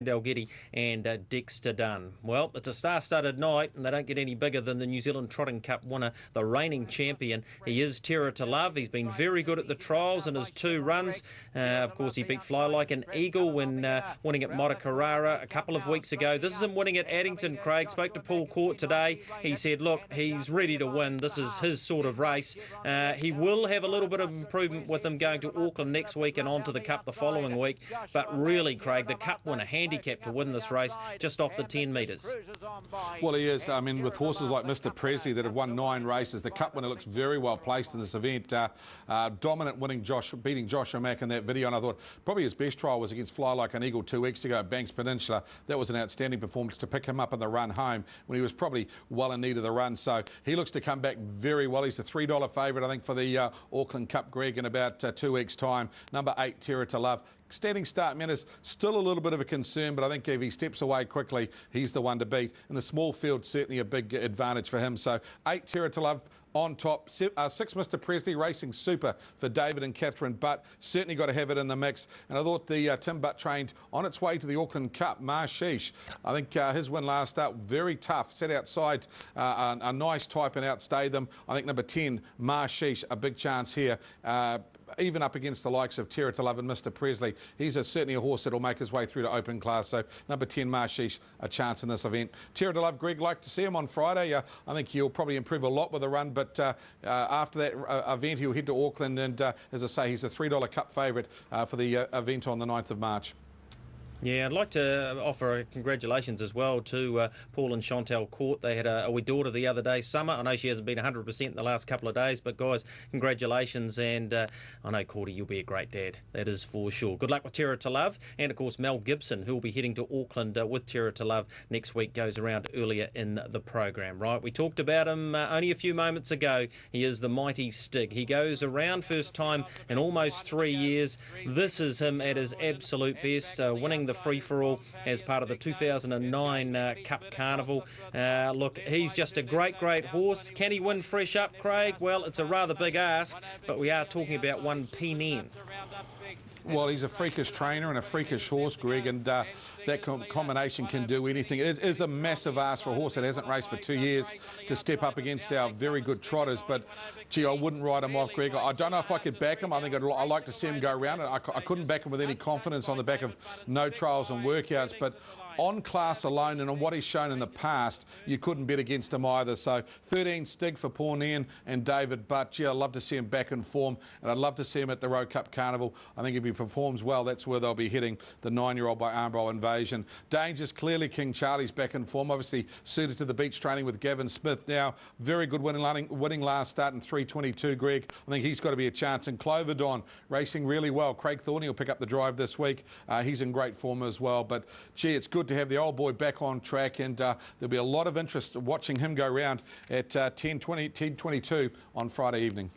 Dalgetty and Dexter Dunn. Well, it's a star-studded night, and they don't get any bigger than the New Zealand Trotting Cup winner, the reigning champion. He is Terror to Love. He's been very good at the trials in his 2 runs. Of course, he beat Fly Like an Eagle when winning at Motukarara a couple of weeks ago. This is him winning at Addington, Craig. Spoke to Paul Court today. He said, look, he's ready to win. This is his sort of race. He will have a little bit of improvement with him going to Auckland next week and on to the Cup the following week. But really, Craig, the Cup winner, handicap to win this race just off the 10 metres. Well, he is. I mean, with horses like Mr. Presley that have won 9 races, the Cup winner looks very well placed in this event. Dominant beating Josh O'Mac in that video, and I thought probably his best trial was against Fly Like an Eagle 2 weeks ago at Banks Peninsula. That was an outstanding performance to pick him up in the run home when he was probably well in need of the run. So he looks to come back very well. He's a $3 favourite, I think, for the Auckland Cup, Greg, in about 2 weeks' time. Number 8, Terror to Love. Standing start manners, still a little bit of a concern, but I think if he steps away quickly, he's the one to beat. In the small field, certainly a big advantage for him. So 8, Terror to Love on top. 6, Mr. Presley, racing super for David and Catherine Butt. Certainly got to have it in the mix. And I thought the Tim Butt trained on its way to the Auckland Cup, Marshish. I think his win last start, very tough. Sat outside a nice type and outstayed them. I think number 10, Marshish, a big chance here. Even up against the likes of Terror to Love and Mr. Presley. He's certainly a horse that will make his way through to open class. So number 10, Marshish, a chance in this event. Terror to Love, Greg, like to see him on Friday. I think he'll probably improve a lot with the run, but after that event, he'll head to Auckland. And as I say, he's a $3 Cup favourite for the event on the 9th of March. Yeah, I'd like to offer congratulations as well to Paul and Chantal Court. They had a wee daughter the other day, Summer. I know she hasn't been 100% in the last couple of days, but guys, congratulations. And I know, Courtney, you'll be a great dad. That is for sure. Good luck with Terror to Love. And, of course, Mel Gibson, who will be heading to Auckland with Terror to Love next week, goes around earlier in the program, right? We talked about him only a few moments ago. He is the mighty Stig. He goes around first time in almost 3 years. This is him at his absolute best, winning the free-for-all as part of the 2009 Cup Carnival. Look, he's just a great horse. Can he win fresh up, Craig? Well, it's a rather big ask, but we are talking about one P-Nen. Well, he's a freakish trainer and a freakish horse, Greg, and that combination can do anything. It is a massive ask for a horse that hasn't raced for 2 years to step up against our very good trotters, but gee, I wouldn't write him off, Greg. I don't know if I could back him. I think I'd like to see him go around. I couldn't back him with any confidence on the back of no trials and workouts, but on class alone and on what he's shown in the past, you couldn't bet against him either. So 13, Stig for Paul Nairn and David Butt. Gee, I'd love to see him back in form, and I'd love to see him at the Road Cup Carnival. I think if he performs well, that's where they'll be hitting the 9-year-old by Armbrol Invasion. Dangers, clearly King Charlie's back in form, obviously suited to the beach training with Gavin Smith now. Very good winning last start in 3:22, Greg. I think he's got to be a chance. And Clover Dawn racing really well. Craig Thorney will pick up the drive this week. He's in great form as well. But gee, it's good to have the old boy back on track, and there'll be a lot of interest watching him go round at 10:22 on Friday evening.